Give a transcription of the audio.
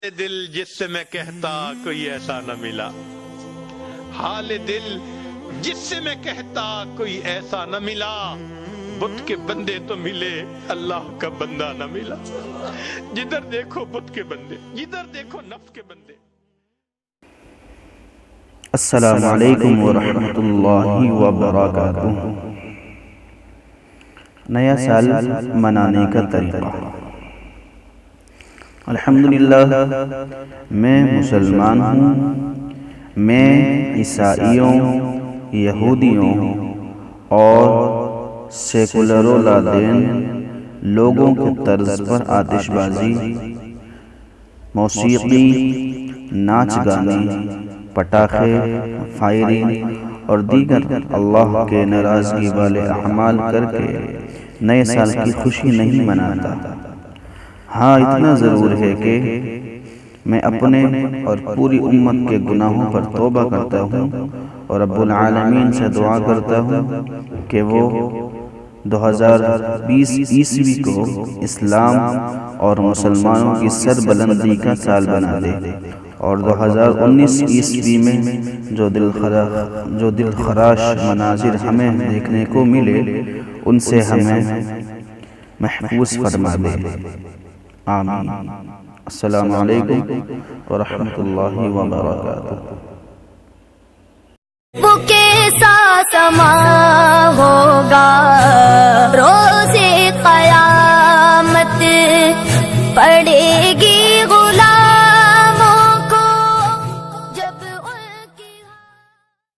دل جس سے میں کہتا کوئی ایسا نہ ملا، حال دل جس سے میں کہتا کوئی ایسا نہ ملا، بت کے بندے تو ملے اللہ کا بندہ نہ ملا۔ جدھر دیکھو بت کے بندے، جدھر دیکھو نفس کے بندے۔ السلام علیکم ورحمۃ اللہ وبرکاتہ۔ نیا سال منانے کا طریقہ۔ الحمدللہ میں مسلمان ہوں، میں عیسائیوں، یہودیوں اور سیکولر و لادین لوگوں کے طرز پر آتش بازی، موسیقی، ناچ گانے، پٹاخے، فائرنگ اور دیگر اللہ کے ناراضگی والے اعمال کر کے نئے سال کی خوشی نہیں مناتا۔ ہاں، اتنا ضرور ہے کہ میں اپنے اور پوری امت کے گناہوں پر توبہ کرتا ہوں اور رب العالمین سے دعا کرتا ہوں کہ وہ 2020 عیسوی کو اسلام اور مسلمانوں کی سربلندی کا سال بنا دے، اور 2019 عیسوی میں جو دل خراش مناظر ہمیں دیکھنے کو ملے ان سے ہمیں محفوظ فرما دے، آمین۔ السلام علیکم ورحمۃ اللہ وبرکاتہ۔ وہ کیسا سما